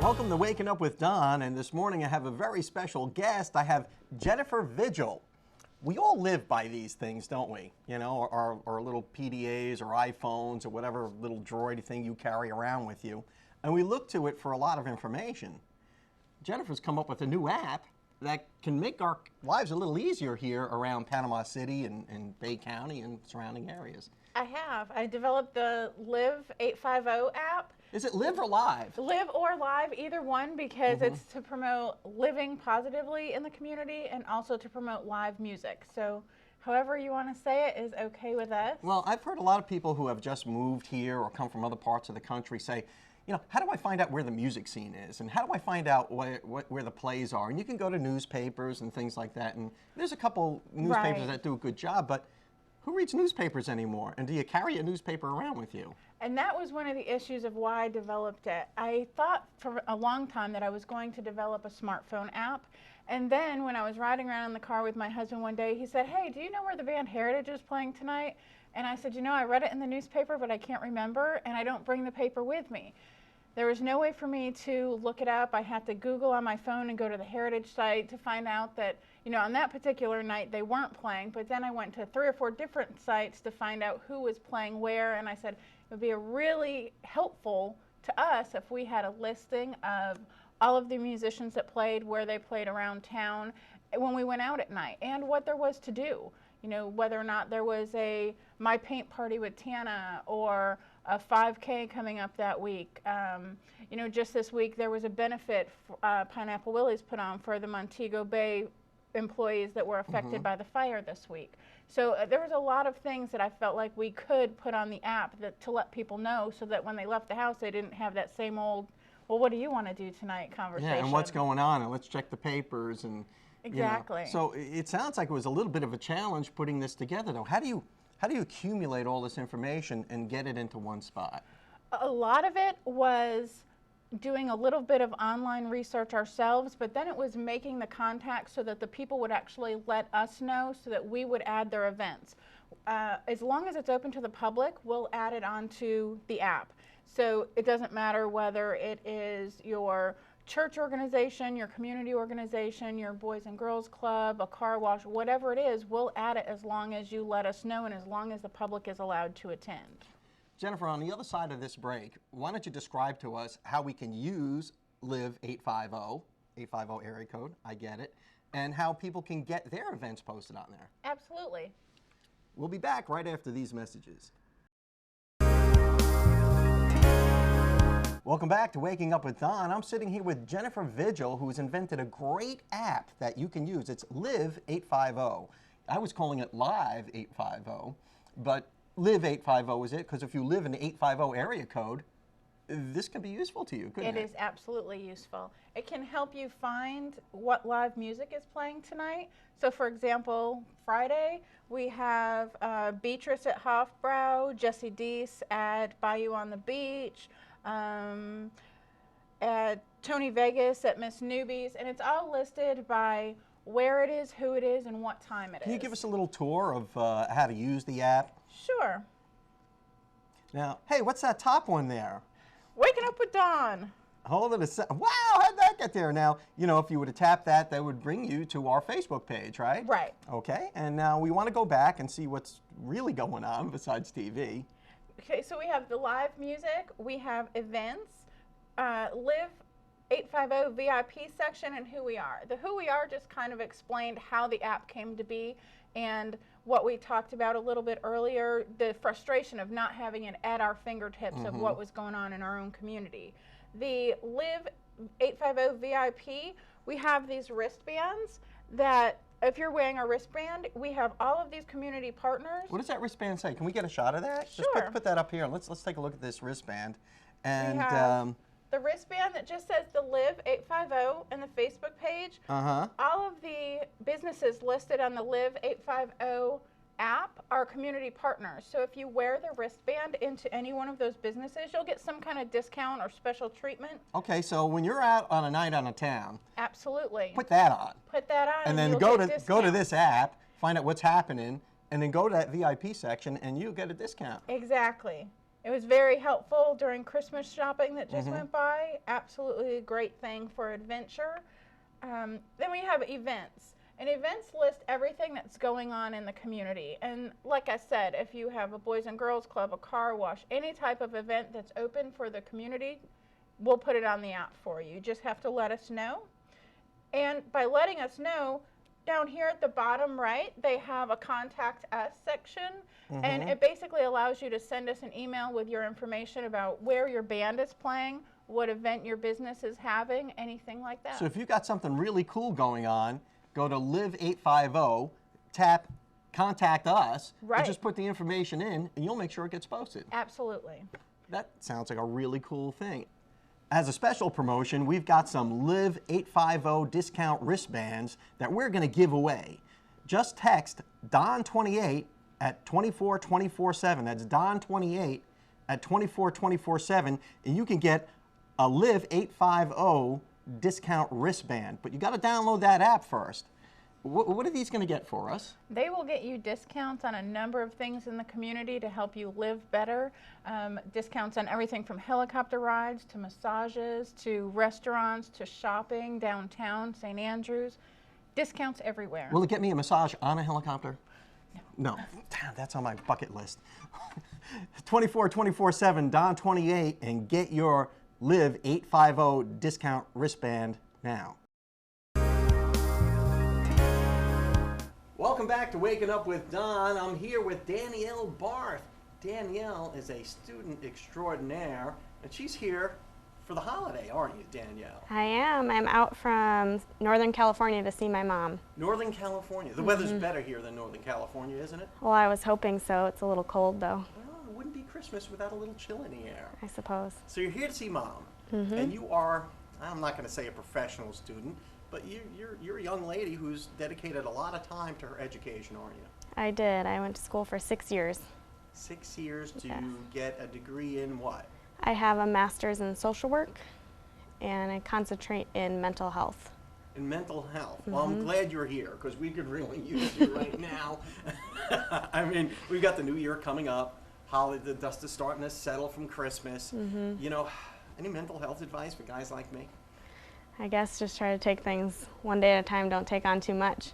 Welcome to Waking Up with Don, and this morning I have a very special guest. I have Jennifer Vigil. We all live by these things, don't we? You know, our little PDAs or iPhones or whatever little droid thing you carry around with you, and we look to it for a lot of information. Jennifer's come up with a new app that can make our lives a little easier here around Panama City and Bay County and surrounding areas. I have. I developed the Live 850 app. Is it Live or Live? Live or Live, either one, because it's to promote living positively in the community and also to promote live music. So however you want to say it is okay with us. Well, I've heard a lot of people who have just moved here or come from other parts of the country say, you know, how do I find out where the music scene is? And how do I find out where the plays are? And you can go to newspapers and things like that. And there's a couple newspapers that do a good job, but who reads newspapers anymore? And do you carry a newspaper around with you? And that was one of the issues of why I developed it. I thought for a long time that I was going to develop a smartphone app. And then when I was riding around in the car with my husband one day, he said, hey, do you know where the band Heritage is playing tonight? And I said, you know, I read it in the newspaper, but I can't remember, and I don't bring the paper with me. There was no way for me to look it up. I had to Google on my phone and go to the Heritage site to find out that, you know, on that particular night they weren't playing, but then I went to 3 or 4 different sites to find out who was playing where, and I said it would be really helpful to us if we had a listing of all of the musicians that played, where they played around town when we went out at night, and what there was to do. You know, whether or not there was a My Paint Party with Tana or a 5K coming up that week. You know, just this week there was a benefit Pineapple Willie's put on for the Montego Bay employees that were affected by the fire this week. So there was a lot of things that I felt like we could put on the app to let people know, so that when they left the house they didn't have that same old, well, what do you want to do tonight conversation. Yeah, and what's going on, and let's check the papers. And exactly. You know, so it sounds like it was a little bit of a challenge putting this together, though. How do you accumulate all this information and get it into one spot? A lot of it was doing a little bit of online research ourselves, but then it was making the contacts so that the people would actually let us know, so that we would add their events. As long as it's open to the public, we'll add it onto the app. So it doesn't matter whether it is your church organization, your community organization, your Boys and Girls Club, a car wash, whatever it is, we'll add it as long as you let us know and as long as the public is allowed to attend. Jennifer, on the other side of this break, why don't you describe to us how we can use Live 850 area code, I get it, and how people can get their events posted on there. Absolutely. We'll be back right after these messages. Welcome back to Waking Up with Don. I'm sitting here with Jennifer Vigil, who's invented a great app that you can use. It's Live 850. I was calling it Live 850, but Live 850 is it, because if you live in the 850 area code, this can be useful to you, couldn't it? It is absolutely useful. It can help you find what live music is playing tonight. So for example, Friday, we have Beatrice at Hofbrau, Jesse Deese at Bayou on the Beach, at Tony Vegas at Miss Newbies, and it's all listed by where it is, who it is, and what time it is. Can you give us a little tour of how to use the app? Sure. Now, hey, what's that top one there? Waking Up with Don. Hold it a second. Wow, how'd that get there? Now, you know, if you were to tap that, that would bring you to our Facebook page, right? Right. Okay, and now we want to go back and see what's really going on besides TV. Okay, so we have the live music, we have events, Live 850 VIP section, and Who We Are. The Who We Are just kind of explained how the app came to be, and what we talked about a little bit earlier, the frustration of not having it at our fingertips of what was going on in our own community. The Live 850 VIP, we have these wristbands that if you're wearing a wristband, we have all of these community partners. What does that wristband say? Can we get a shot of that? Sure. Just put that up here. Let's take a look at this wristband. And we have the wristband that just says the Live 850 and the Facebook page. All of the businesses listed on the Live 850 app are community partners. So if you wear the wristband into any one of those businesses, you'll get some kind of discount or special treatment. Okay, so when you're out on a night on a town, absolutely, put that on. Put that on, and then go to this app, find out what's happening, and then go to that VIP section, and you get a discount. Exactly. It was very helpful during Christmas shopping that just went by. Absolutely a great thing for adventure. Then we have events. And events list everything that's going on in the community. And like I said, if you have a Boys and Girls Club, a car wash, any type of event that's open for the community, we'll put it on the app for you. You just have to let us know. And by letting us know, down here at the bottom right, they have a Contact Us section. And it basically allows you to send us an email with your information about where your band is playing, what event your business is having, anything like that. So if you've got something really cool going on, go to Live 850, tap Contact Us, and just put the information in, and you'll make sure it gets posted. Absolutely. That sounds like a really cool thing. As a special promotion, we've got some Live 850 discount wristbands that we're going to give away. Just text Don28 at 24247. That's Don28 at 24247, and you can get a Live 850 discount wristband. But you got to download that app first. What are these going to get for us? They will get you discounts on a number of things in the community to help you live better. Discounts on everything from helicopter rides to massages to restaurants to shopping downtown, St. Andrews. Discounts everywhere. Will it get me a massage on a helicopter? No. Damn, that's on my bucket list. 24247, Don28, and get your Live 850 discount wristband now. Welcome back to Waking Up with Don. I'm here with Danielle Barth. Danielle is a student extraordinaire, and she's here for the holiday, aren't you, Danielle? I am. I'm out from Northern California to see my mom. Northern California. The weather's better here than Northern California, isn't it? Well, I was hoping so. It's a little cold, though. Well, it wouldn't be Christmas without a little chill in the air. I suppose. So you're here to see Mom, and you are, I'm not going to say a professional student, but you're a young lady who's dedicated a lot of time to her education, aren't you? I did. I went to school for 6 years. 6 years to get a degree in what? I have a master's in social work, and I concentrate in mental health. In mental health. Well, I'm glad you're here, because we could really use you right now. I mean, we've got the new year coming up. The dust is starting to settle from Christmas. You know, any mental health advice for guys like me? I guess just try to take things one day at a time. Don't take on too much.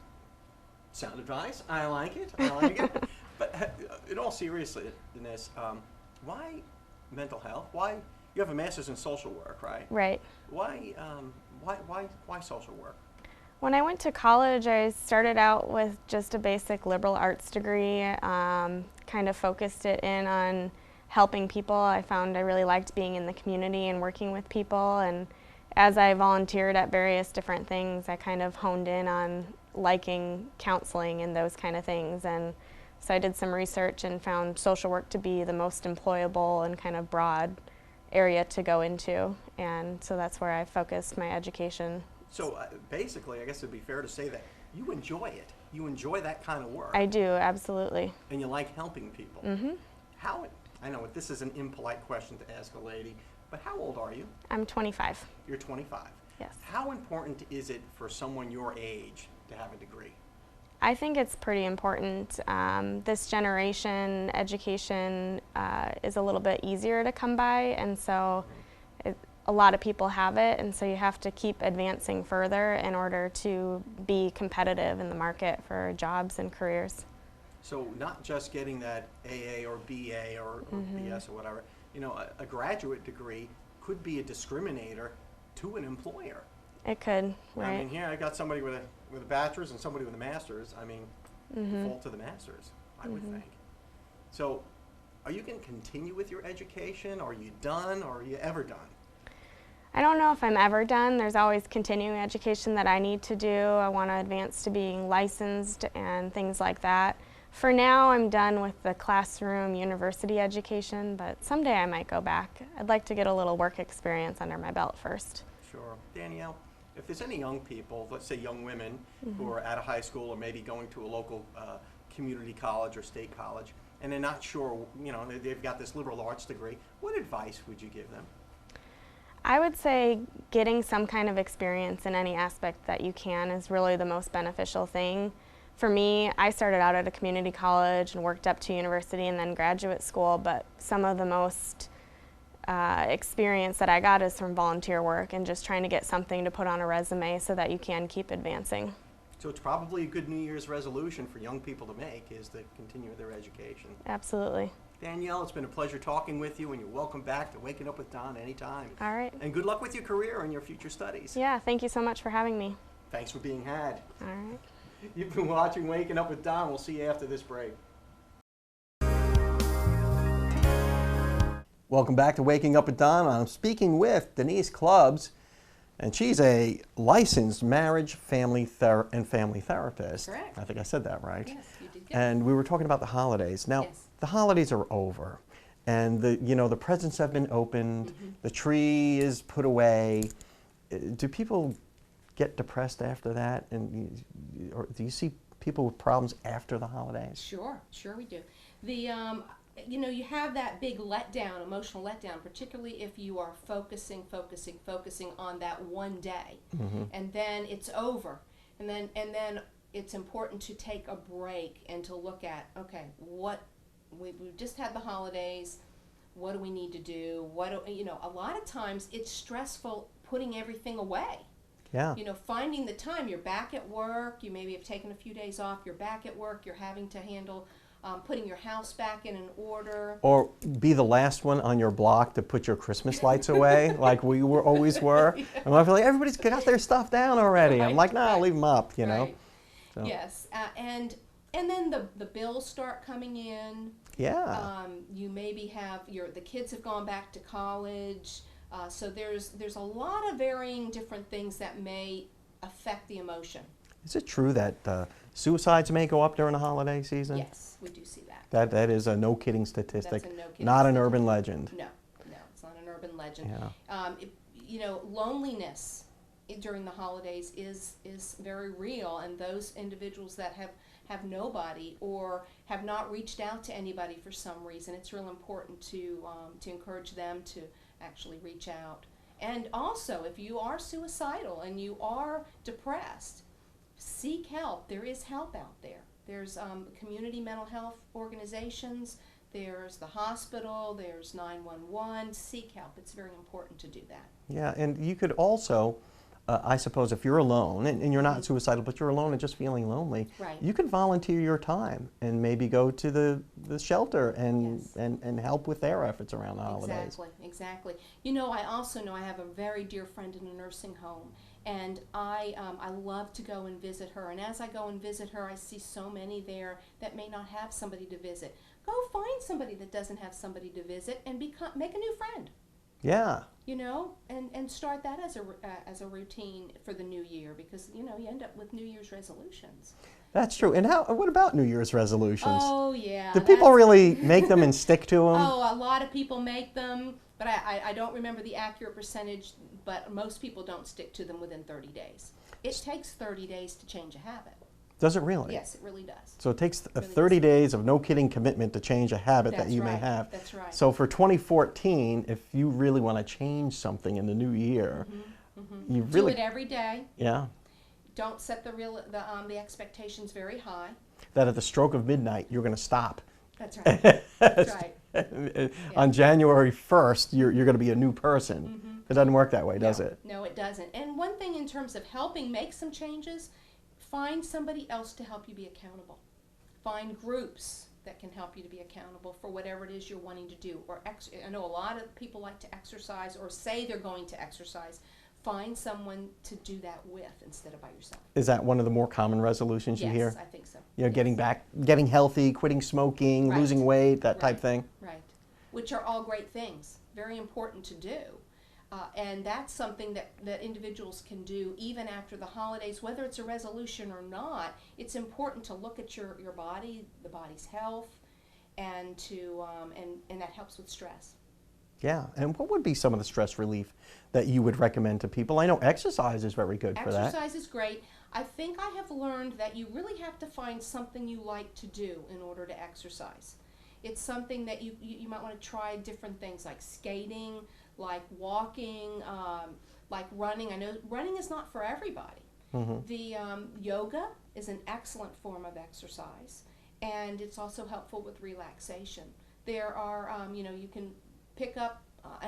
Sound advice. I like it. I like it. But in all seriousness, why mental health? Why you have a master's in social work, right? Right. Why social work? When I went to college, I started out with just a basic liberal arts degree. Kind of focused it in on helping people. I found I really liked being in the community and working with people, and as I volunteered at various different things, I kind of honed in on liking counseling and those kind of things. And so I did some research and found social work to be the most employable and kind of broad area to go into. And so that's where I focused my education. So basically, I guess it'd be fair to say that you enjoy it. You enjoy that kind of work. I do, absolutely. And you like helping people. How, I know this is an impolite question to ask a lady, but how old are you? I'm 25. You're 25. Yes. How important is it for someone your age to have a degree? I think it's pretty important. This generation, education is a little bit easier to come by, and so a lot of people have it, and so you have to keep advancing further in order to be competitive in the market for jobs and careers. So not just getting that AA or BA or BS or whatever, you know, a graduate degree could be a discriminator to an employer. It could, right. I mean, here I got somebody with a bachelor's and somebody with a master's. I mean, default to the master's, I would think. So are you going to continue with your education? Are you done, or are you ever done? I don't know if I'm ever done. There's always continuing education that I need to do. I want to advance to being licensed and things like that. For now, I'm done with the classroom university education, but someday I might go back. I'd like to get a little work experience under my belt first. Sure. Danielle, if there's any young people, let's say young women who are out of high school or maybe going to a local community college or state college, and they're not sure, you know, they've got this liberal arts degree, what advice would you give them? I would say getting some kind of experience in any aspect that you can is really the most beneficial thing. for me, I started out at a community college and worked up to university and then graduate school, but some of the most experience that I got is from volunteer work and just trying to get something to put on a resume so that you can keep advancing. So it's probably a good New Year's resolution for young people to make, is to continue their education. Absolutely. Danielle, it's been a pleasure talking with you, and you're welcome back to Waking Up with Don anytime. All right. And good luck with your career and your future studies. Yeah, thank you so much for having me. Thanks for being had. All right. You've been watching Waking Up with Don. We'll see you after this break. Welcome back to Waking Up with Don. I'm speaking with Denise Clubbs, and she's a licensed marriage, family therapist. Correct. I think I said that right. Yes, you did good. And we were talking about the holidays. Now, Yes. the holidays are over, and the presents have been opened, the tree is put away. Do people get depressed after that, or do you see people with problems after the holidays? Sure we do. You have that big letdown, emotional letdown, particularly if you are focusing on that one day, and then it's over, and then it's important to take a break and to look at, okay, we've just had the holidays. What do we need to do? A lot of times it's stressful putting everything away. Yeah. Finding the time. You're back at work. You maybe have taken a few days off. You're back at work. You're having to handle putting your house back in an order. Or be the last one on your block to put your Christmas lights away, like we always were. Yeah. And I feel like everybody's got their stuff down already. Right. I'm like, nah, leave them up, you know. Right. So. Yes, and then the bills start coming in. Yeah. You maybe have the kids have gone back to college. So there's a lot of varying different things that may affect the emotion. Is it true that suicides may go up during the holiday season? Yes, we do see that. That is a no-kidding statistic. That's a no-kidding not an statistic. Urban legend. No, it's not an urban legend. Yeah. Loneliness during the holidays is very real, and those individuals that have nobody or have not reached out to anybody for some reason, it's real important to encourage them to actually reach out. And also, if you are suicidal and you are depressed, seek help. There is help out there. There's community mental health organizations, there's the hospital, there's 911. Seek help. It's very important to do that. Yeah, and you could also, I suppose, if you're alone, and you're not suicidal, but you're alone and just feeling lonely, right. You could volunteer your time and maybe go to the shelter and help with their efforts around the holidays. Exactly. I also know I have a very dear friend in a nursing home, and I love to go and visit her. And as I go and visit her, I see so many there that may not have somebody to visit. Go find somebody that doesn't have somebody to visit and make a new friend. Yeah. And start that as a routine for the new year, because you end up with New Year's resolutions. That's true. And what about New Year's resolutions? Oh yeah. Do people really make them and stick to them? Oh, a lot of people make them, but I don't remember the accurate percentage. But most people don't stick to them within 30 days. It takes 30 days to change a habit. Does it really? Yes, it really does. So it takes 30 days of no-kidding commitment to change a habit that you may have. That's right. So for 2014, if you really want to change something in the new year, you really do it every day. Yeah. Don't set the expectations very high. That at the stroke of midnight, you're going to stop. That's right. That's right. On January 1st, you're going to be a new person. It doesn't work that way, does it? No, it doesn't. And one thing in terms of helping make some changes, find somebody else to help you be accountable. Find groups that can help you to be accountable for whatever it is you're wanting to do. I know a lot of people like to exercise or say they're going to exercise. Find someone to do that with instead of by yourself. Is that one of the more common resolutions you hear? Yes, I think so. Getting healthy, quitting smoking, losing weight, that type thing? Right. Which are all great things. Very important to do. And that's something that individuals can do even after the holidays, whether it's a resolution or not. It's important to look at your body, the body's health, and that helps with stress. Yeah, and what would be some of the stress relief that you would recommend to people? I know exercise is very good for that. Exercise is great. I think I have learned that you really have to find something you like to do in order to exercise. It's something that you might want to try different things like skating, like walking, like running. I know running is not for everybody. The yoga is an excellent form of exercise, and it's also helpful with relaxation. There are, you can pick up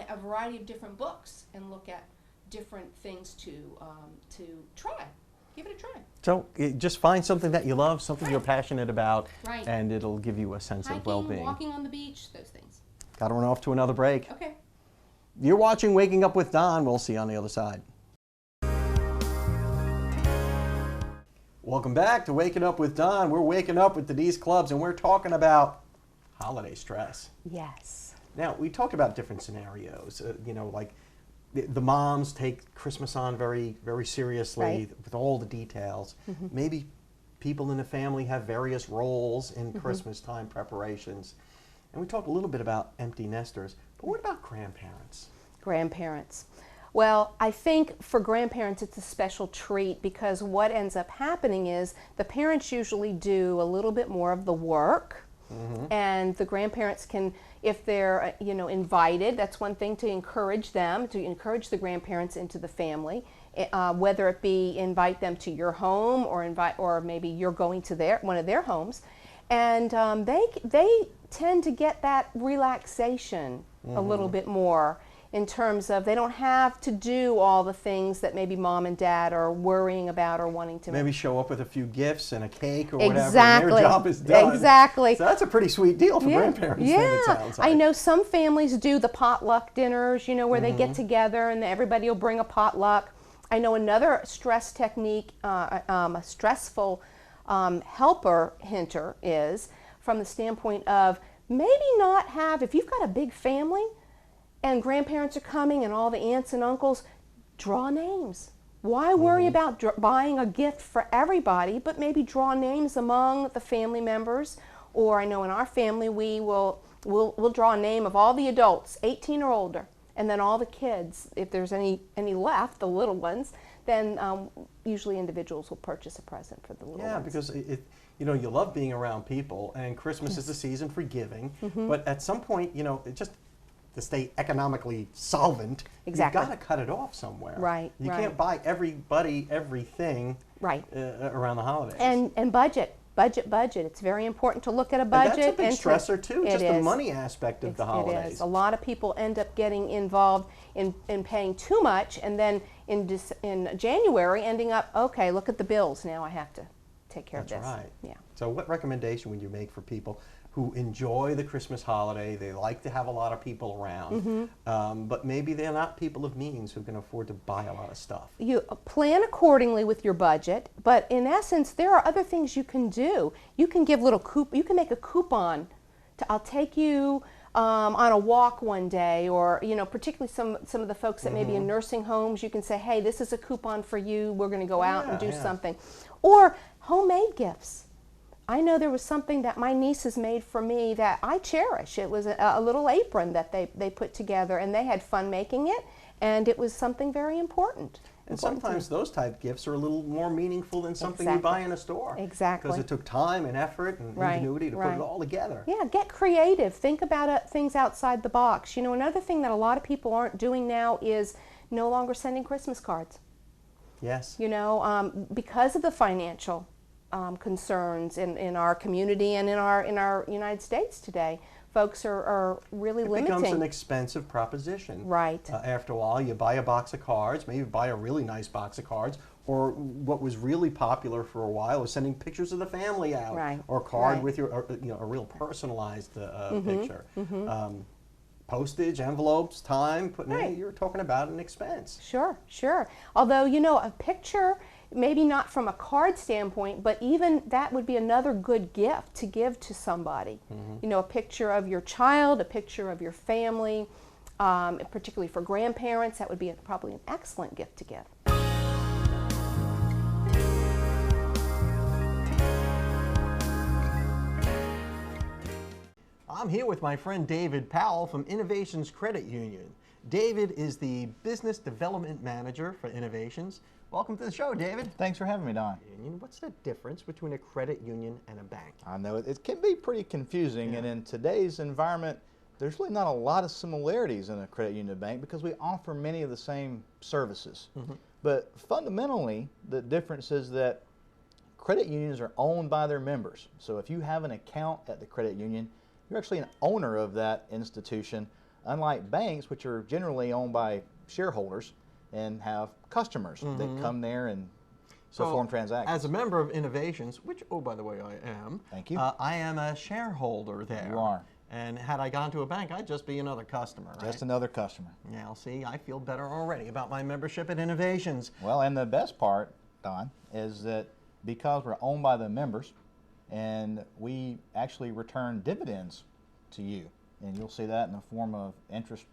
a variety of different books and look at different things to try. Give it a try. So just find something that you love, something you're passionate about, Right. and it'll give you a sense of well-being. Walking on the beach, those things. Got to run off to another break. Okay. You're watching Waking Up with Don. We'll see you on the other side. Welcome back to Waking Up with Don. We're waking up with Denise Clubs, and we're talking about holiday stress. Yes. Now, we talked about different scenarios, like the moms take Christmas on very, very seriously, Right. with all the details. Maybe people in the family have various roles in Christmas time preparations. And we talked a little bit about empty nesters, but what about grandparents? Grandparents. Well, I think for grandparents it's a special treat because what ends up happening is the parents usually do a little bit more of the work. And the grandparents can, if they're invited, that's one thing, to encourage them, to encourage the grandparents into the family, whether it be invite them to your home or maybe you're going to one of their homes, and they tend to get that relaxation a little bit more, in terms of they don't have to do all the things that maybe mom and dad are worrying about or wanting to. Maybe show up with a few gifts and a cake or whatever, Exactly. and their job is done. Exactly. So that's a pretty sweet deal for grandparents, then, it sounds like. I know some families do the potluck dinners, where they get together and everybody will bring a potluck. I know another stress technique, a stressful hinter is from the standpoint of maybe not have, if you've got a big family, and grandparents are coming and all the aunts and uncles, draw names. Why worry about buying a gift for everybody, but maybe draw names among the family members? Or I know in our family we'll draw a name of all the adults, 18 or older, and then all the kids, if there's any left, the little ones, then usually individuals will purchase a present for the little ones. Yeah, because you love being around people, and Christmas is the season for giving, but at some point, it just, to stay economically solvent, Exactly. you've got to cut it off somewhere. Right, You right. can't buy everybody everything Right. Around the holidays. And budget. It's very important to look at a And budget. that's a big stressor too, It just the is. money aspect of the holidays. It is. A lot of people end up getting involved in paying too much, and then in January ending up, okay, look at the bills, now I have to take care of this. That's right. Yeah. So what recommendation would you make for people who enjoy the Christmas holiday? They like to have a lot of people around, but maybe they're not people of means who can afford to buy a lot of stuff. You plan accordingly with your budget, but in essence, there are other things you can do. You can give you can make a coupon to, I'll take you on a walk one day, or particularly some of the folks that may be in nursing homes, you can say, hey, this is a coupon for you, we're going to go out and do something. Or homemade gifts. I know there was something that my nieces made for me that I cherish. It was a little apron that they put together, and they had fun making it, and it was something very important. And sometimes those type gifts are a little more meaningful than something you buy in a store. Exactly. Because it took time and effort and ingenuity to put it all together. Yeah, get creative. Think about things outside the box. Another thing that a lot of people aren't doing now is no longer sending Christmas cards. Yes. Because of the financial concerns in our community and in our United States today, folks are really limiting. It becomes an expensive proposition. Right. After a while, you buy a box of cards, maybe buy a really nice box of cards, or what was really popular for a while was sending pictures of the family out, Right. or a card Right. with a real personalized picture. Postage, envelopes, time, you're talking about an expense. Sure. Although, a picture, maybe not from a card standpoint, but even that would be another good gift to give to somebody. A picture of your child, a picture of your family, particularly for grandparents, that would be probably an excellent gift to give. I'm here with my friend David Powell from Innovations Credit Union. David is the Business Development Manager for Innovations. Welcome to the show, David. Thanks for having me, Don. What's the difference between a credit union and a bank? I know it can be pretty confusing, and in today's environment, there's really not a lot of similarities in a credit union and bank because we offer many of the same services. But fundamentally, the difference is that credit unions are owned by their members. So if you have an account at the credit union, you're actually an owner of that institution, unlike banks, which are generally owned by shareholders and have customers that come there and perform transactions. As a member of Innovations, which, oh, by the way, I am. Thank you. I am a shareholder there. You are. And had I gone to a bank, I'd just be another customer, right? Just another customer. Now, see, I feel better already about my membership at Innovations. Well, and the best part, Don, is that because we're owned by the members, and we actually return dividends to you, and you'll see that in the form of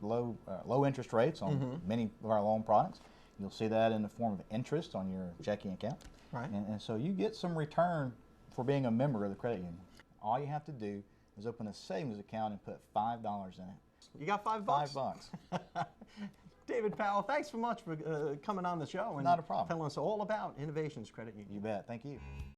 low interest rates on many of our loan products. You'll see that in the form of interest on your checking account. Right. And so you get some return for being a member of the credit union. All you have to do is open a savings account and put $5 in it. You got $5? $5. David Powell, thanks so much for coming on the show and Not a problem. telling us all about Innovations Credit Union. You bet. Thank you.